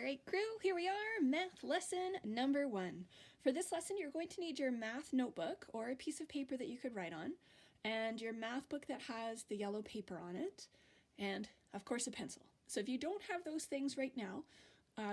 Alright crew, here we are, math lesson number 1. For this lesson you're going to need your math notebook or a piece of paper that you could write on, and your math book that has the yellow paper on it, and of course a pencil. So if you don't have those things right now,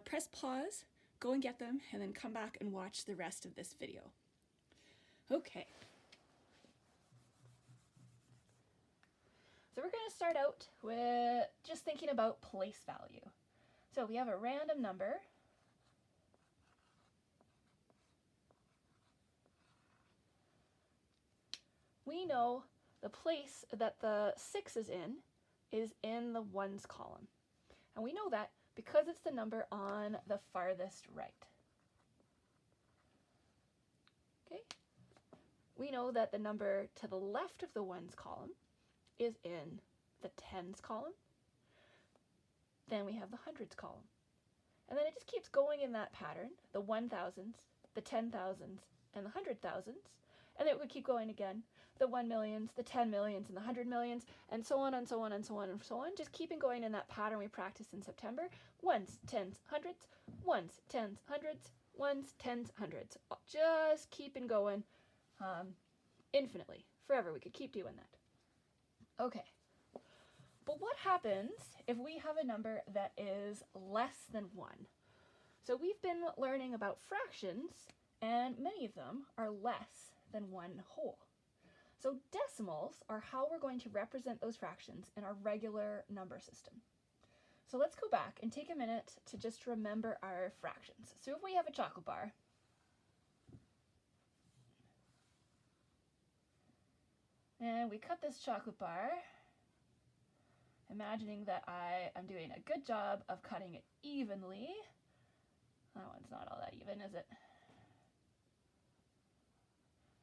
press pause, go and get them, and then come back and watch the rest of this video. Okay. So we're going to start out with just thinking about place value. So we have a random number. We know the place that the 6 is in the ones column. And we know that because it's the number on the farthest right. Okay? We know that the number to the left of the ones column is in the tens column. Then we have the hundreds column. And then it just keeps going in that pattern, the 1,000s, the 10,000s, and the 100,000s. And it would keep going again, the 1 millions, the 10 millions, and the 100 millions, and so on and so on and so on and so on. Just keeping going in that pattern we practiced in September. Ones, tens, hundreds, ones, tens, hundreds, ones, tens, hundreds. Just keeping going infinitely, forever. We could keep doing that. Okay. But what happens if we have a number that is less than 1? So we've been learning about fractions, and many of them are less than 1 whole. So decimals are how we're going to represent those fractions in our regular number system. So let's go back and take a minute to just remember our fractions. So if we have a chocolate bar, and we cut this chocolate bar, imagining that I am doing a good job of cutting it evenly. That one's not all that even, is it?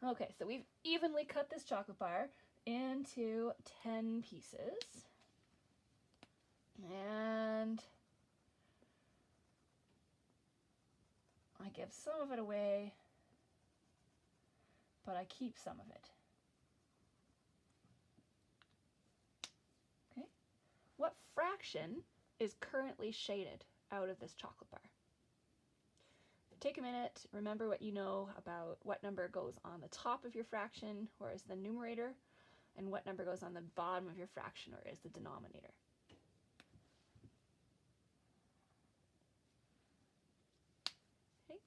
Okay, so we've evenly cut this chocolate bar into 10 pieces. And I give some of it away, but I keep some of it. What fraction is currently shaded out of this chocolate bar? Take a minute, remember what you know about what number goes on the top of your fraction, or is the numerator, and what number goes on the bottom of your fraction, or is the denominator. Okay.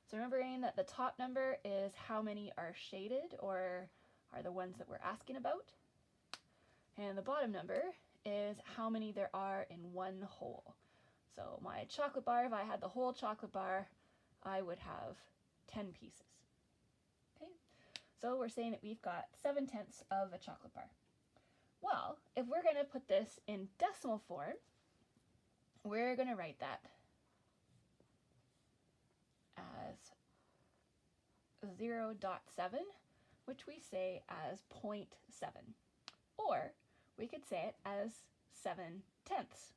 So remembering that the top number is how many are shaded, or are the ones that we're asking about, and the bottom number is how many there are in one whole. So my chocolate bar, if I had the whole chocolate bar, I would have 10 pieces. Okay, so we're saying that we've got 7/10 of a chocolate bar. Well, if we're going to put this in decimal form, we're going to write that as 0.7, which we say as 0.7. Or we could say it as 7/10,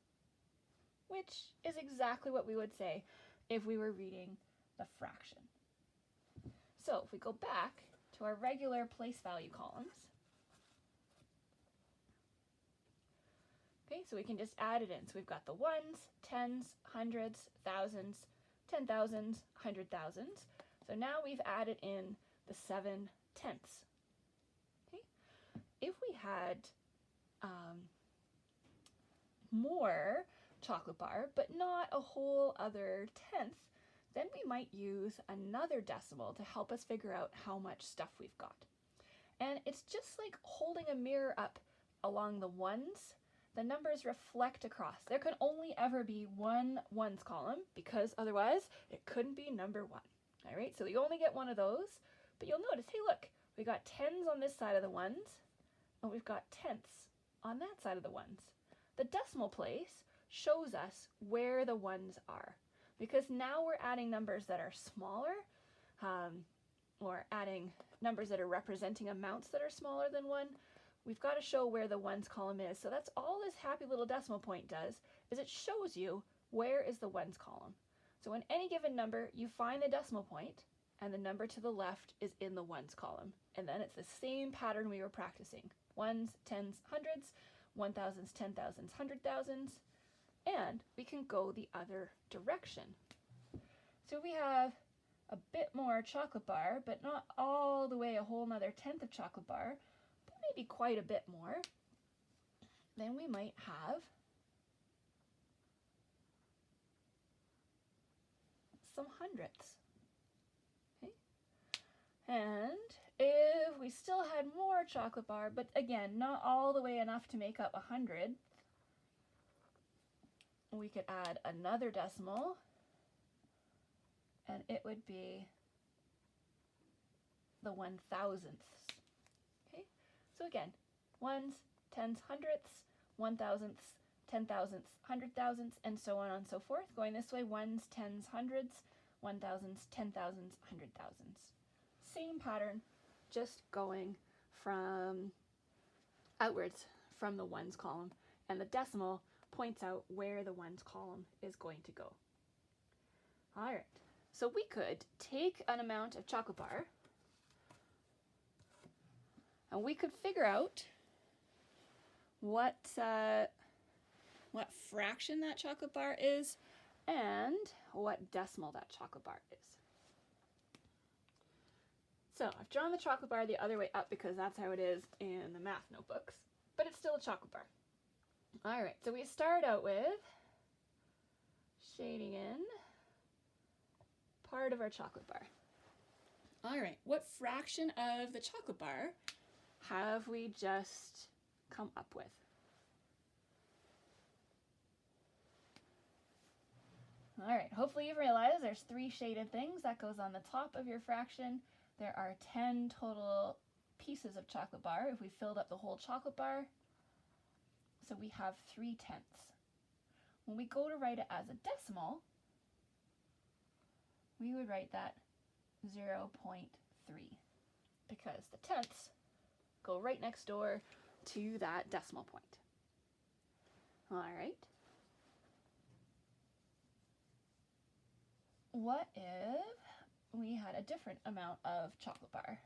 which is exactly what we would say if we were reading the fraction. So if we go back to our regular place value columns, okay, so we can just add it in. So we've got the ones, tens, hundreds, thousands, 10,000s, 100,000s. So now we've added in the 7/10. Okay, if we had more chocolate bar, but not a whole other tenth, then we might use another decimal to help us figure out how much stuff we've got. And it's just like holding a mirror up along the ones. The numbers reflect across. There can only ever be one ones column, because otherwise it couldn't be number 1. All right, so you only get one of those, but you'll notice, hey look, we got tens on this side of the ones, and we've got tenths on that side of the ones. The decimal place shows us where the ones are, because now we're adding numbers that are smaller, or adding numbers that are representing amounts that are smaller than 1. We've got to show where the ones column is. So that's all this happy little decimal point does, is it shows you where is the ones column. So in any given number, you find the decimal point, and the number to the left is in the ones column. And then it's the same pattern we were practicing. Ones, tens, hundreds, 1,000s, 10,000s, 100,000s, and we can go the other direction. So we have a bit more chocolate bar, but not all the way a whole nother tenth of chocolate bar, but maybe quite a bit more. Then we might have some hundredths. Okay? And if we still had more chocolate bar, but again, not all the way enough to make up 100, we could add another decimal, and it would be the 1,000ths. Okay, so again, ones, tens, hundredths, 1,000ths, 10,000ths, 100,000ths, and so on and so forth. Going this way, ones, tens, hundreds, 1,000s, 10,000s, 100,000s. Same pattern, just going from outwards from the ones column, and the decimal points out where the ones column is going to go. All right, so we could take an amount of chocolate bar and we could figure out what fraction that chocolate bar is and what decimal that chocolate bar is. So I've drawn the chocolate bar the other way up because that's how it is in the math notebooks, but it's still a chocolate bar. All right, so we start out with shading in part of our chocolate bar. All right, what fraction of the chocolate bar have we just come up with? All right, hopefully you've realized there's 3 shaded things. That goes on the top of your fraction. There are 10 total pieces of chocolate bar if we filled up the whole chocolate bar. So we have 3/10. When we go to write it as a decimal, we would write that 0.3 because the tenths go right next door to that decimal point. All right. What if we had a different amount of chocolate bar?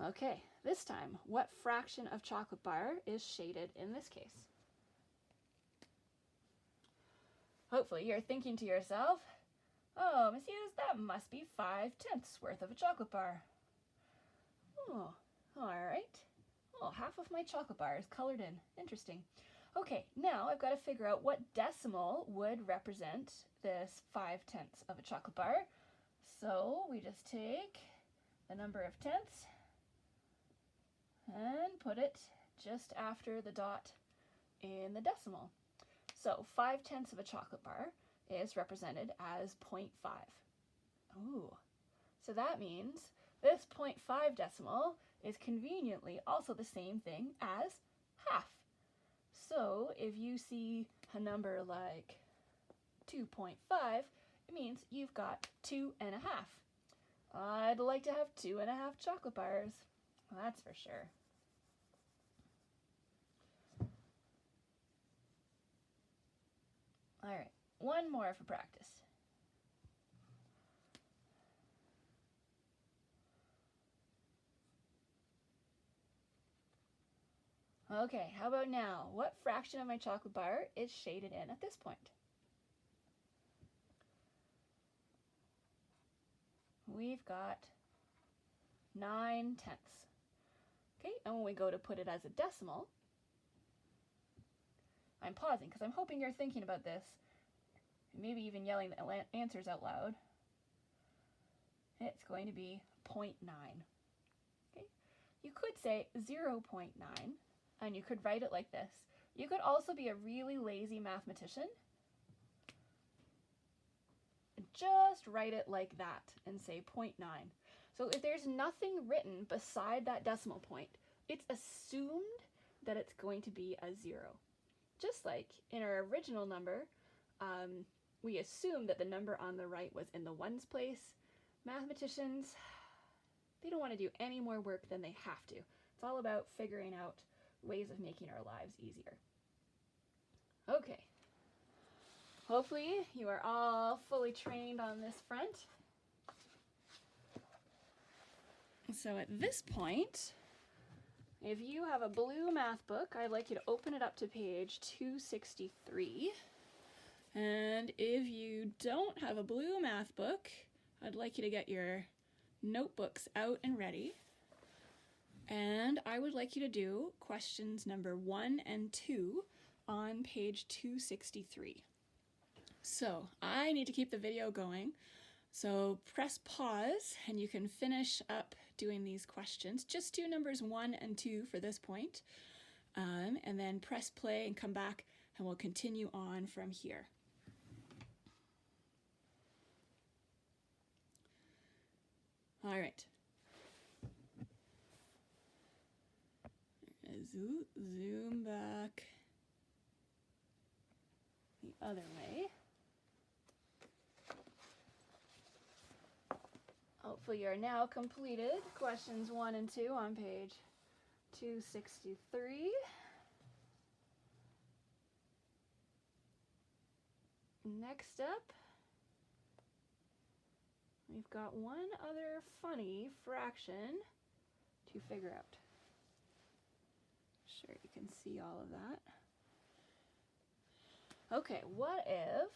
Okay, this time, what fraction of chocolate bar is shaded in this case? Hopefully you're thinking to yourself, oh, Miss Hughes, that must be 5/10 worth of a chocolate bar. Oh, all right. Oh, half of my chocolate bar is colored in. Interesting. Okay, now I've got to figure out what decimal would represent this 5/10 of a chocolate bar. So we just take the number of tenths and put it just after the dot in the decimal. So 5/10 of a chocolate bar is represented as 0.5. Ooh, so that means this 0.5 decimal is conveniently also the same thing as half. So if you see a number like 2.5, it means you've got 2.5. I'd like to have 2.5 chocolate bars. Well, that's for sure. All right, one more for practice. Okay, how about now? What fraction of my chocolate bar is shaded in at this point? We've got 9/10. Okay, and when we go to put it as a decimal, I'm pausing because I'm hoping you're thinking about this, maybe even yelling the answers out loud. It's going to be 0.9. Okay, you could say 0.9, and you could write it like this. You could also be a really lazy mathematician and just write it like that and say 0.9. So if there's nothing written beside that decimal point, it's assumed that it's going to be a 0. Just like in our original number, we assumed that the number on the right was in the ones place. Mathematicians, they don't want to do any more work than they have to. It's all about figuring out ways of making our lives easier. Okay. Hopefully you are all fully trained on this front. So at this point, if you have a blue math book, I'd like you to open it up to page 263. And if you don't have a blue math book, I'd like you to get your notebooks out and ready. And I would like you to do questions number 1 and 2 on page 263. So I need to keep the video going. So press pause and you can finish up doing these questions. Just do numbers 1 and 2 for this point. And then press play and come back and we'll continue on from here. All right. Zoom back the other way. Hopefully you're now completed questions 1 and 2 on page 263. Next up, we've got one other funny fraction to figure out. Sure, you can see all of that. Okay, what if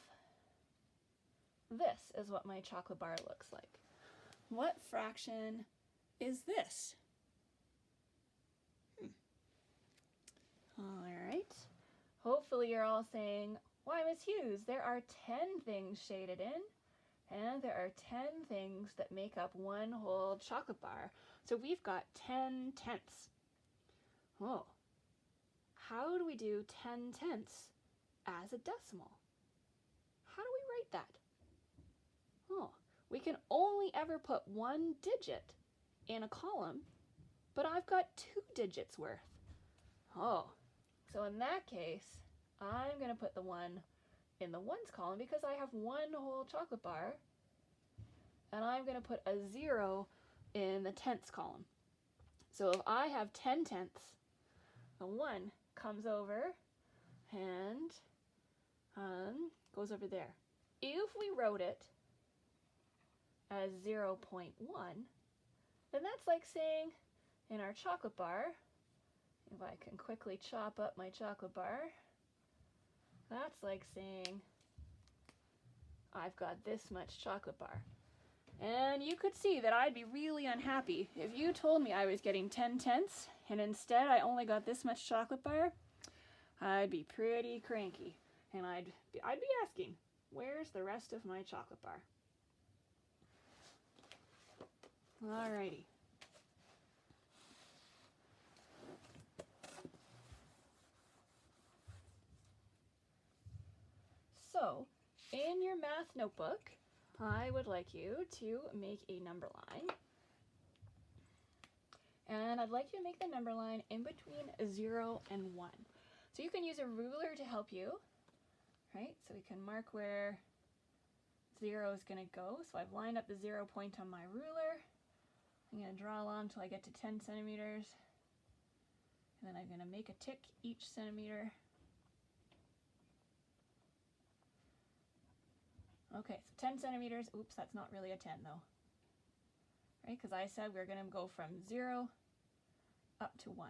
this is what my chocolate bar looks like? What fraction is this? All right. Hopefully you're all saying, why, Miss Hughes, there are 10 things shaded in, and there are 10 things that make up one whole chocolate bar. So we've got 10 tenths. Oh, how do we do 10 tenths as a decimal? How do we write that? Oh, we can only ever put one digit in a column, but I've got 2 digits worth. Oh, so in that case, I'm going to put the 1 in the ones column because I have one whole chocolate bar, and I'm going to put a 0 in the tenths column. So if I have 10 tenths, the 1 comes over and goes over there. If we wrote it as 0.1, then that's like saying in our chocolate bar, if I can quickly chop up my chocolate bar, that's like saying I've got this much chocolate bar. And you could see that I'd be really unhappy if you told me I was getting 10 tenths and instead I only got this much chocolate bar. I'd be pretty cranky and I'd be asking, where's the rest of my chocolate bar? Alrighty. So, in your math notebook, I would like you to make a number line. And I'd like you to make the number line in between 0 and 1. So you can use a ruler to help you, right? So we can mark where 0 is going to go. So I've lined up the 0 point on my ruler. I'm going to draw along until I get to 10 centimeters. And then I'm going to make a tick each centimeter. Okay, so 10 centimeters. Oops, that's not really a 10 though. Right, because I said we're going to go from 0 up to 1.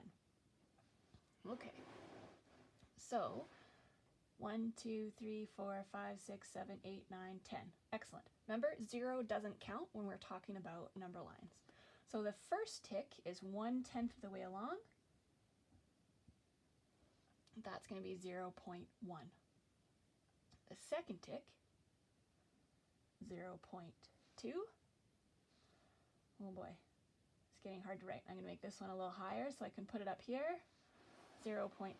Okay, so 1, 2, 3, 4, 5, 6, 7, 8, 9, 10. Excellent. Remember, 0 doesn't count when we're talking about number lines. So the first tick is 1/10 of the way along. That's going to be 0.1. The second tick, 0.2. Oh boy, it's getting hard to write. I'm going to make this one a little higher so I can put it up here. 0.3,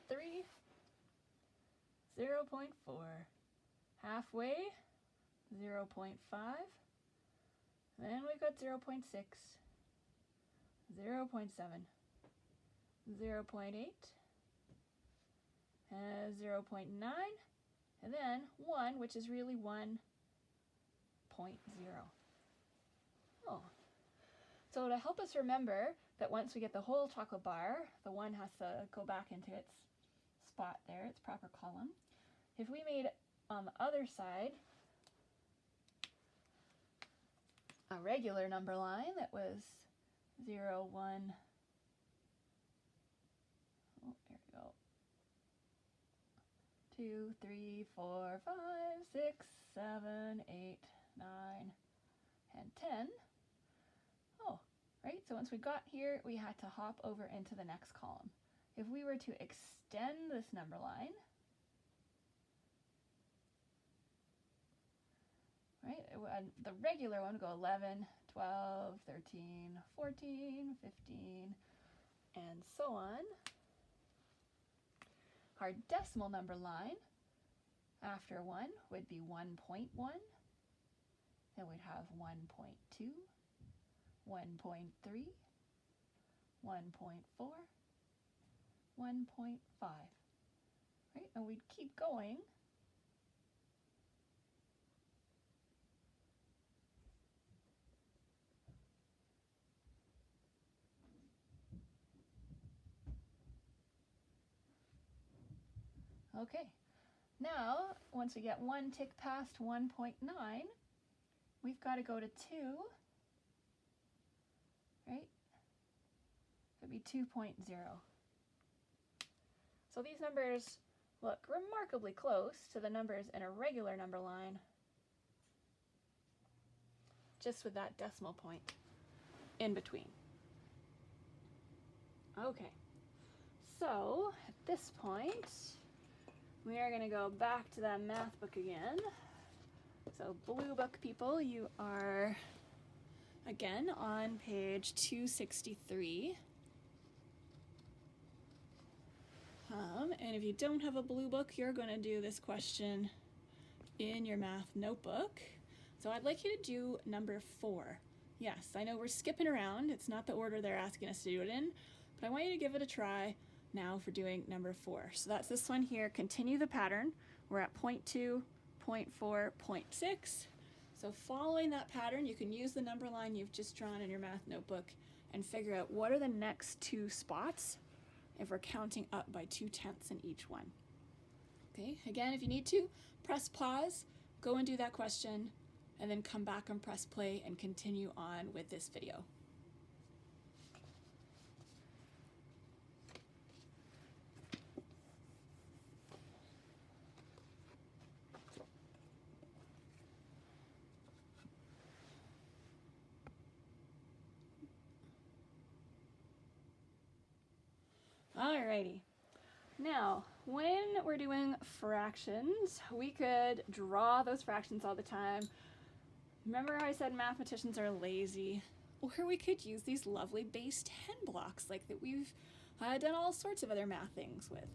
0.4, halfway, 0.5, then we've got 0.6, 0.7, 0.8, 0.9, and then 1, which is really 1.0. Oh. So to help us remember that once we get the whole chocolate bar, the 1 has to go back into its spot there, its proper column. If we made on the other side a regular number line that was 0, 1. Oh, there we go. 2, 3, 4, 5, 6, 7, 8, 9, and 10. Oh, right, so once we got here, we had to hop over into the next column. If we were to extend this number line, right, the regular one would go 11, 12, 13, 14, 15, and so on. Our decimal number line after 1 would be 1.1. Then we'd have 1.2, 1.3, 1.4, 1.5. Right? And we'd keep going. Okay, now once we get one tick past 1.9, we've got to go to 2, right? It would be 2.0. So these numbers look remarkably close to the numbers in a regular number line, just with that decimal point in between. Okay, so at this point, we are going to go back to that math book again. So blue book people, you are again on page 263. And if you don't have a blue book, you're going to do this question in your math notebook. So I'd like you to do number 4. Yes, I know we're skipping around. It's not the order they're asking us to do it in, but I want you to give it a try now for doing number 4. So that's this one here. Continue the pattern. We're at 0.2, 0.4, 0.6. So following that pattern, you can use the number line you've just drawn in your math notebook and figure out what are the next 2 spots if we're counting up by 2/10 in each one. Okay, again, if you need to, press pause, go and do that question, and then come back and press play and continue on with this video. Alrighty. Now, when we're doing fractions, we could draw those fractions all the time. Remember how I said mathematicians are lazy? Or we could use these lovely base 10 blocks like that we've done all sorts of other math things with.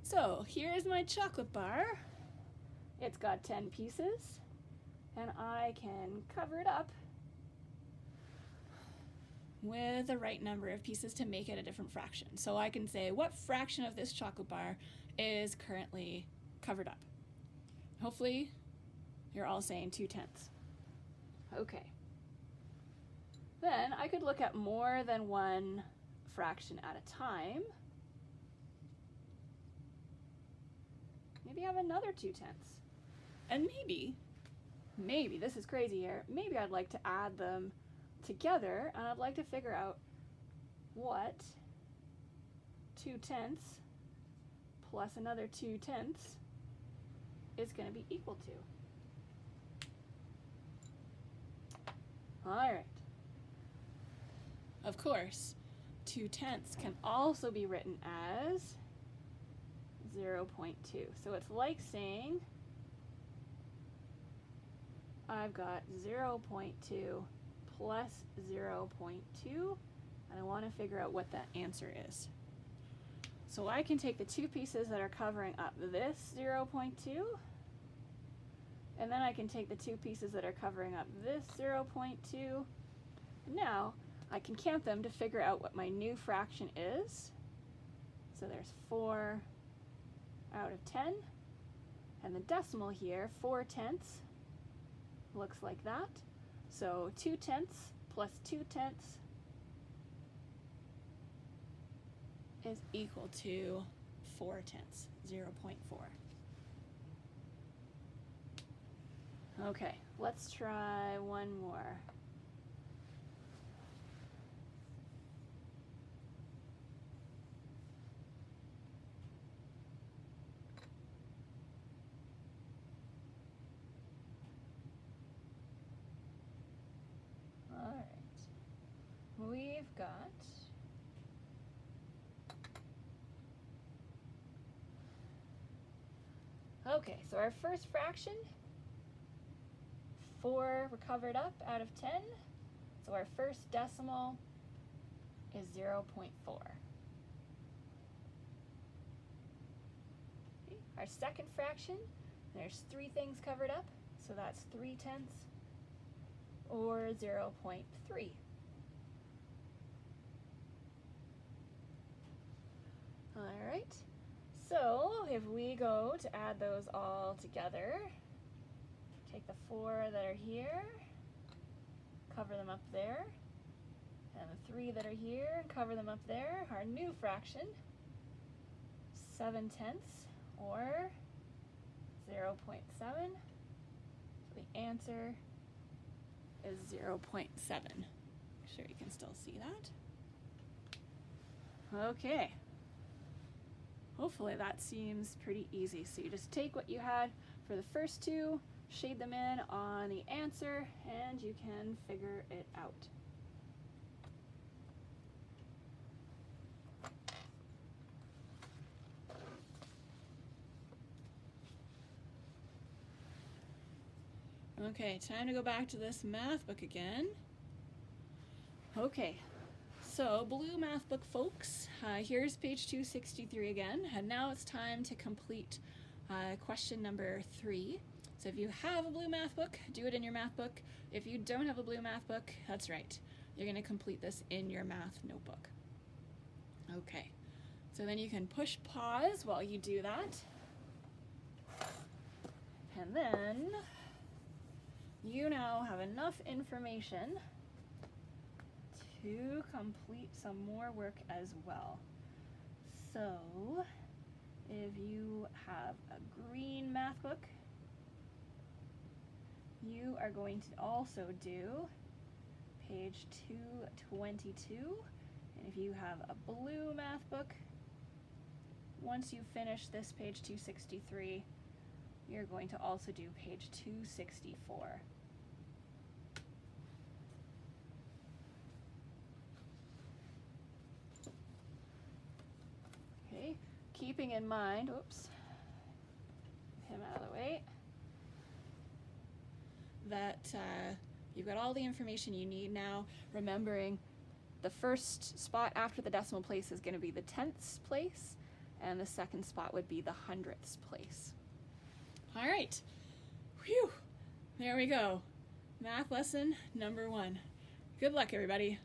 So here's my chocolate bar. It's got 10 pieces, and I can cover it up with the right number of pieces to make it a different fraction. So I can say what fraction of this chocolate bar is currently covered up. Hopefully you're all saying 2/10. Okay. Then I could look at more than one fraction at a time. Maybe have another 2/10. And maybe, this is crazy here, maybe I'd like to add them together, and I'd like to figure out what 2/10 plus another 2/10 is going to be equal to. All right. Of course, 2/10 can also be written as 0.2. So it's like saying I've got 0.2 plus 0.2, and I want to figure out what that answer is. So I can take the 2 pieces that are covering up this 0.2, and then I can take the 2 pieces that are covering up this 0.2. Now I can count them to figure out what my new fraction is. So there's 4 out of 10, and the decimal here, 4/10, looks like that. So 2/10 plus 2/10 is equal to 4/10, 0.4. Okay, let's try one more. I've got okay, so our first fraction, 4 were covered up out of 10. So our first decimal is 0.4. Okay, our second fraction, there's 3 things covered up, so that's 3/10 or 0.3. All right, so if we go to add those all together, take the 4 that are here, cover them up there, and the 3 that are here, cover them up there. Our new fraction, 7/10 or 0.7. So the answer is 0.7. Make sure you can still see that. Okay. Hopefully that seems pretty easy. So you just take what you had for the first 2, shade them in on the answer, and you can figure it out. Okay, time to go back to this math book again. Okay, so blue math book folks, here's page 263 again, and now it's time to complete question number 3. So if you have a blue math book, do it in your math book. If you don't have a blue math book, that's right. You're going to complete this in your math notebook. Okay, so then you can push pause while you do that. And then you now have enough information to complete some more work as well. So if you have a green math book, you are going to also do page 222. And if you have a blue math book, once you finish this page 263, you're going to also do page 264. Okay, keeping in mind, oops, get him out of the way, that you've got all the information you need now, remembering the first spot after the decimal place is going to be the 10ths place, and the second spot would be the 100ths place. All right, whew, there we go. Math lesson number 1. Good luck, everybody.